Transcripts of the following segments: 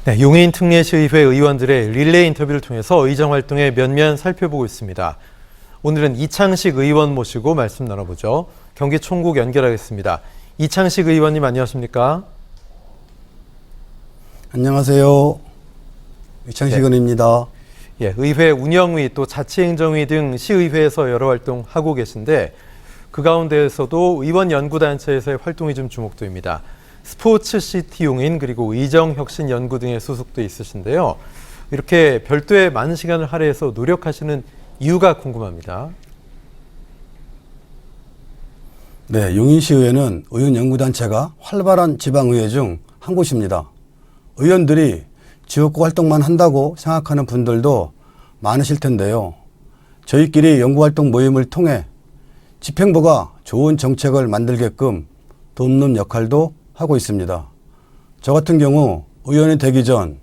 네, 용인 특례시의회 의원들의 릴레이 인터뷰를 통해서 의정 활동의 면면 살펴보고 있습니다. 오늘은 이창식 의원 모시고 말씀 나눠보죠. 경기 총국 연결하겠습니다. 이창식 의원님 안녕하십니까? 안녕하세요. 이창식 의원입니다. 예, 의회 운영위 또 자치행정위 등 시의회에서 여러 활동하고 계신데 그 가운데에서도 의원 연구단체에서의 활동이 좀 주목됩니다. 스포츠시티 용인 그리고 의정혁신연구 등의 소속도 있으신데요. 이렇게 별도의 많은 시간을 할애해서 노력하시는 이유가 궁금합니다. 네, 용인시의회는 의원연구단체가 활발한 지방의회 중 한 곳입니다. 의원들이 지역구 활동만 한다고 생각하는 분들도 많으실 텐데요. 저희끼리 연구활동 모임을 통해 집행부가 좋은 정책을 만들게끔 돕는 역할도 하고 있습니다. 저 같은 경우 의원이 되기 전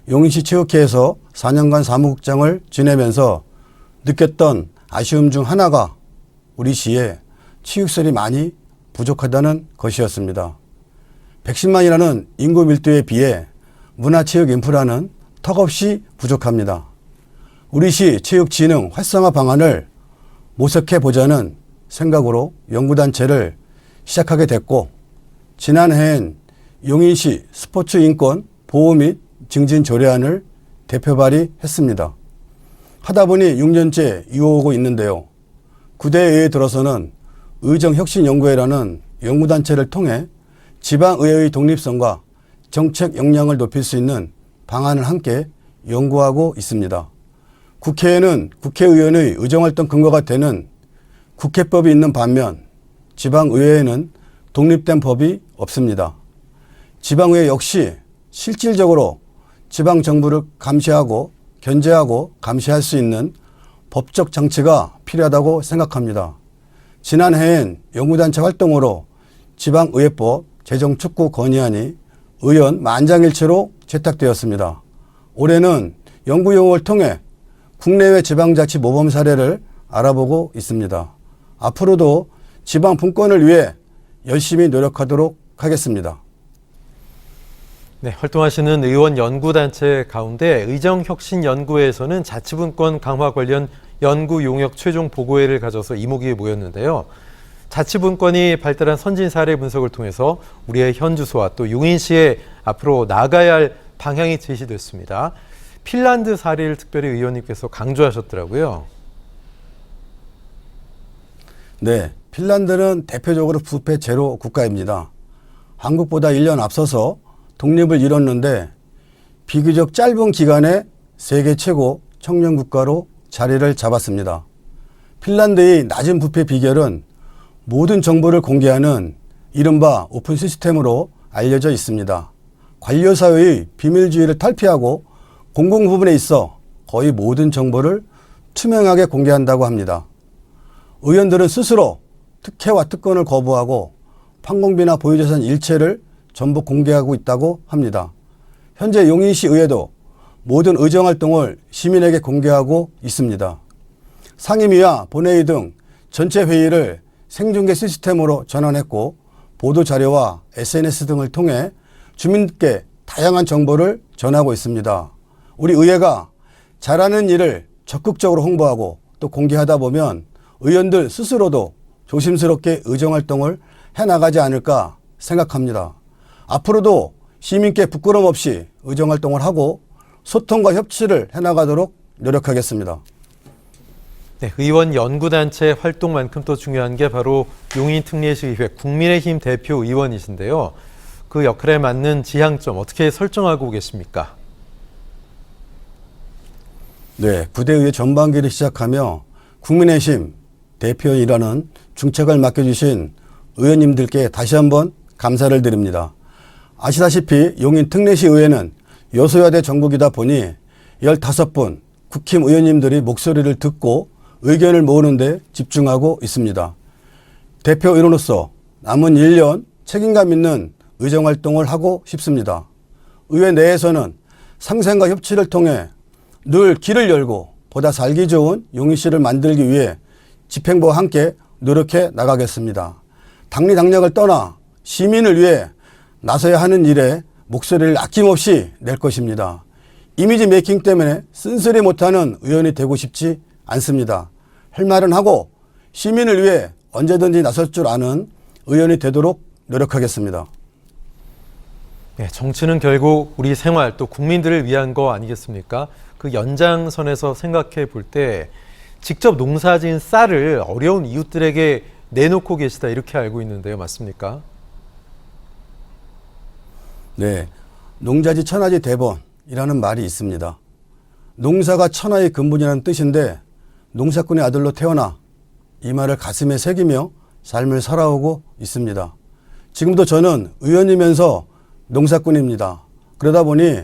용인시 체육회에서 4년간 사무국장을 지내면서 느꼈던 아쉬움 중 하나가 우리 시에 체육시설이 많이 부족하다는 것이었습니다. 110만이라는 인구 밀도에 비해 문화체육 인프라는 턱없이 부족합니다. 우리 시 체육진흥 활성화 방안을 모색해 보자는 생각으로 연구단체를 시작하게 됐고 지난해엔 용인시 스포츠 인권 보호 및 증진 조례안을 대표 발의했습니다. 하다 보니 6년째 이어오고 있는데요. 구대의회에 들어서는 의정혁신연구회라는 연구단체를 통해 지방의회의 독립성과 정책 역량을 높일 수 있는 방안을 함께 연구하고 있습니다. 국회에는 국회의원의 의정활동 근거가 되는 국회법이 있는 반면 지방의회에는 독립된 법이 없습니다. 지방의회 역시 실질적으로 지방정부를 감시하고 견제하고 감시할 수 있는 법적 장치가 필요하다고 생각합니다. 지난해엔 연구단체 활동으로 지방의회법 제정촉구 건의안이 의원 만장일치로 채택되었습니다. 올해는 연구용어를 통해 국내외 지방자치 모범 사례를 알아보고 있습니다. 앞으로도 지방 분권을 위해 열심히 노력하도록 하겠습니다. 네, 활동하시는 의원 연구단체 가운데 의정혁신연구회에서는 자치분권 강화 관련 연구 용역 최종 보고회를 가져서 이목이 모였는데요. 자치분권이 발달한 선진 사례 분석을 통해서 우리의 현 주소와 또 용인시에 앞으로 나가야 할 방향이 제시됐습니다. 핀란드 사례를 특별히 의원님께서 강조하셨더라고요. 네, 핀란드는 대표적으로 부패 제로 국가입니다. 한국보다 1년 앞서서 독립을 이뤘는데 비교적 짧은 기간에 세계 최고 청년 국가로 자리를 잡았습니다. 핀란드의 낮은 부패 비결은 모든 정보를 공개하는 이른바 오픈 시스템으로 알려져 있습니다. 관료사회의 비밀주의를 탈피하고 공공 부분에 있어 거의 모든 정보를 투명하게 공개한다고 합니다. 의원들은 스스로 특혜와 특권을 거부하고 판공비나 보유재산 일체를 전부 공개하고 있다고 합니다. 현재 용인시 의회도 모든 의정활동을 시민에게 공개하고 있습니다. 상임위와 본회의 등 전체 회의를 생중계 시스템으로 전환했고 보도자료와 SNS 등을 통해 주민께 다양한 정보를 전하고 있습니다. 우리 의회가 잘하는 일을 적극적으로 홍보하고 또 공개하다 보면 의원들 스스로도 조심스럽게 의정활동을 해나가지 않을까 생각합니다. 앞으로도 시민께 부끄럼 없이 의정활동을 하고 소통과 협치를 해나가도록 노력하겠습니다. 네, 의원 연구단체 활동만큼 또 중요한 게 바로 용인특례시의회 국민의힘 대표 의원이신데요. 그 역할에 맞는 지향점 어떻게 설정하고 계십니까? 네, 부대의회 전반기를 시작하며 국민의힘 대표이라는 중책을 맡겨주신 의원님들께 다시 한번 감사를 드립니다. 아시다시피 용인특례시의회는 여소야대 전국이다 보니 15분 국힘 의원님들이 목소리를 듣고 의견을 모으는 데 집중하고 있습니다. 대표 의원으로서 남은 1년 책임감 있는 의정활동을 하고 싶습니다. 의회 내에서는 상생과 협치를 통해 늘 길을 열고 보다 살기 좋은 용인시를 만들기 위해 집행부와 함께 노력해 나가겠습니다. 당리당략을 떠나 시민을 위해 나서야 하는 일에 목소리를 아낌없이 낼 것입니다. 이미지 메이킹 때문에 쓴소리 못하는 의원이 되고 싶지 않습니다. 할 말은 하고 시민을 위해 언제든지 나설 줄 아는 의원이 되도록 노력하겠습니다. 네, 정치는 결국 우리 생활 또 국민들을 위한 거 아니겠습니까? 그 연장선에서 생각해 볼 때 직접 농사지은 쌀을 어려운 이웃들에게 내놓고 계시다 이렇게 알고 있는데요. 맞습니까? 네, 농자지 천하지 대번이라는 말이 있습니다. 농사가 천하의 근본이라는 뜻인데 농사꾼의 아들로 태어나 이 말을 가슴에 새기며 삶을 살아오고 있습니다. 지금도 저는 의원이면서 농사꾼입니다. 그러다 보니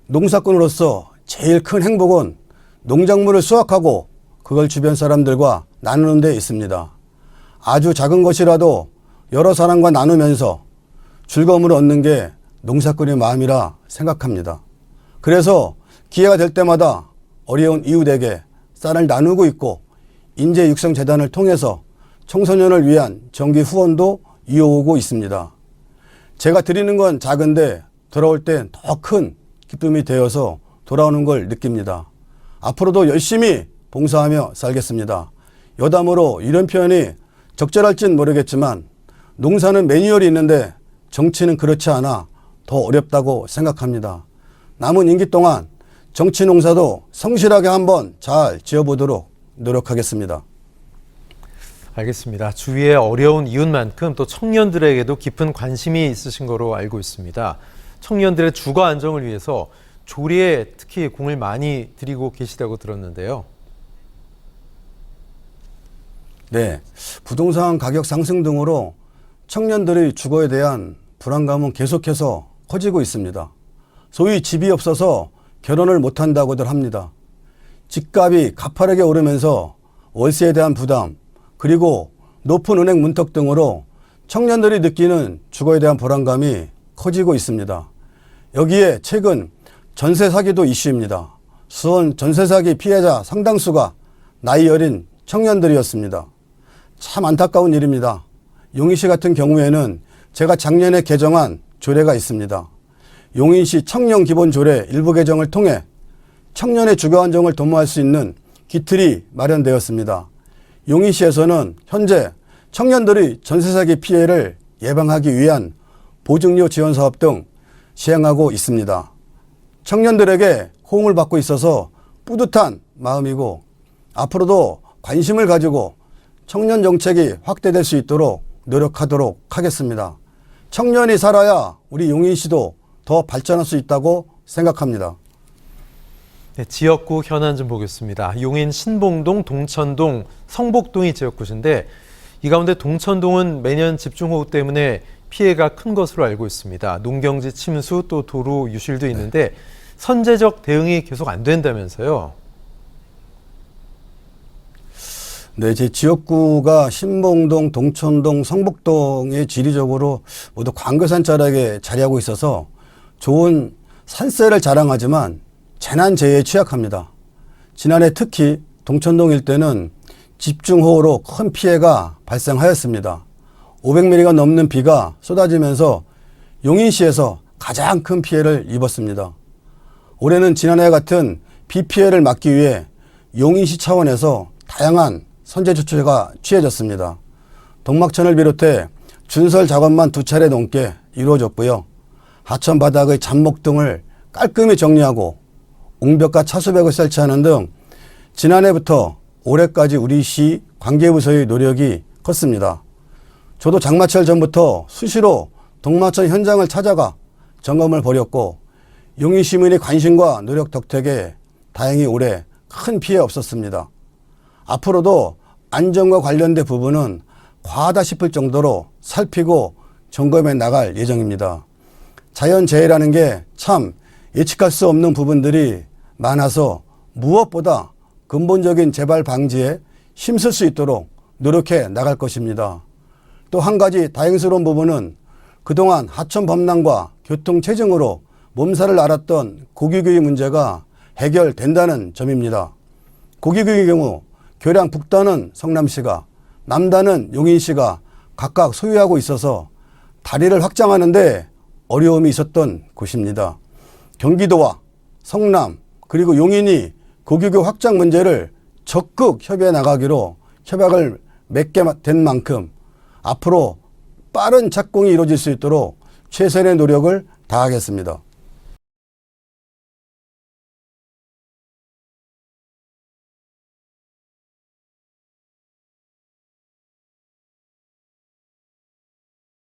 농사꾼으로서 제일 큰 행복은 농작물을 수확하고 그걸 주변 사람들과 나누는 데 있습니다. 아주 작은 것이라도 여러 사람과 나누면서 즐거움을 얻는 게 농사꾼의 마음이라 생각합니다. 그래서 기회가 될 때마다 어려운 이웃에게 쌀을 나누고 있고 인재육성재단을 통해서 청소년을 위한 정기 후원도 이어오고 있습니다. 제가 드리는 건 작은데 돌아올 땐 더 큰 기쁨이 되어서 돌아오는 걸 느낍니다. 앞으로도 열심히 봉사하며 살겠습니다. 여담으로 이런 표현이 적절할진 모르겠지만 농사는 매뉴얼이 있는데 정치는 그렇지 않아 더 어렵다고 생각합니다. 남은 임기 동안 정치 농사도 성실하게 한번 잘 지어보도록 노력하겠습니다. 알겠습니다. 주위에 어려운 이웃만큼 또 청년들에게도 깊은 관심이 있으신 거로 알고 있습니다. 청년들의 주거 안정을 위해서 조리에 특히 공을 많이 들이고 계시다고 들었는데요. 네, 부동산 가격 상승 등으로 청년들의 주거에 대한 불안감은 계속해서 커지고 있습니다. 소위 집이 없어서 결혼을 못한다고들 합니다. 집값이 가파르게 오르면서 월세에 대한 부담, 그리고 높은 은행 문턱 등으로 청년들이 느끼는 주거에 대한 불안감이 커지고 있습니다. 여기에 최근 전세 사기도 이슈입니다. 수원 전세 사기 피해자 상당수가 나이 어린 청년들이었습니다. 참 안타까운 일입니다. 용인시 같은 경우에는 제가 작년에 개정한 조례가 있습니다. 용인시 청년 기본 조례 일부 개정을 통해 청년의 주거 안정을 도모할 수 있는 기틀이 마련되었습니다. 용인시에서는 현재 청년들의 전세 사기 피해를 예방하기 위한 보증료 지원 사업 등 시행하고 있습니다. 청년들에게 호응을 받고 있어서 뿌듯한 마음이고 앞으로도 관심을 가지고 청년 정책이 확대될 수 있도록 노력하도록 하겠습니다. 청년이 살아야 우리 용인시도 더 발전할 수 있다고 생각합니다. 네, 지역구 현안 좀 보겠습니다. 용인 신봉동, 동천동, 성복동이 지역구인데 이 가운데 동천동은 매년 집중호우 때문에 피해가 큰 것으로 알고 있습니다. 농경지 침수 또 도로 유실도 있는데 선제적 대응이 계속 안 된다면서요. 네, 제 지역구가 신봉동, 동천동, 성북동의 지리적으로 모두 광교산 자락에 자리하고 있어서 좋은 산세를 자랑하지만 재난재해에 취약합니다. 지난해 특히 동천동 일대는 집중호우로 큰 피해가 발생하였습니다. 500mm가 넘는 비가 쏟아지면서 용인시에서 가장 큰 피해를 입었습니다. 올해는 지난해와 같은 비 피해를 막기 위해 용인시 차원에서 다양한 선제 조치가 취해졌습니다. 동막천을 비롯해 준설 작업만 2차례 넘게 이루어졌고요. 하천 바닥의 잔목 등을 깔끔히 정리하고 옹벽과 차수벽을 설치하는 등 지난해부터 올해까지 우리 시 관계부서의 노력이 컸습니다. 저도 장마철 전부터 수시로 동막천 현장을 찾아가 점검을 벌였고 용인 시민의 관심과 노력 덕택에 다행히 올해 큰 피해 없었습니다. 앞으로도 안전과 관련된 부분은 과하다 싶을 정도로 살피고 점검해 나갈 예정입니다. 자연재해라는 게 참 예측할 수 없는 부분들이 많아서 무엇보다 근본적인 재발 방지에 힘쓸 수 있도록 노력해 나갈 것입니다. 또 한 가지 다행스러운 부분은 그동안 하천 범람과 교통 체증으로 몸살을 앓았던 고기교의 문제가 해결된다는 점입니다. 고기교의 경우 교량 북단은 성남시가, 남단은 용인시가 각각 소유하고 있어서 다리를 확장하는데 어려움이 있었던 곳입니다. 경기도와 성남 그리고 용인이 고교교 확장 문제를 적극 협의해 나가기로 협약을 맺게 된 만큼 앞으로 빠른 착공이 이루어질 수 있도록 최선의 노력을 다하겠습니다.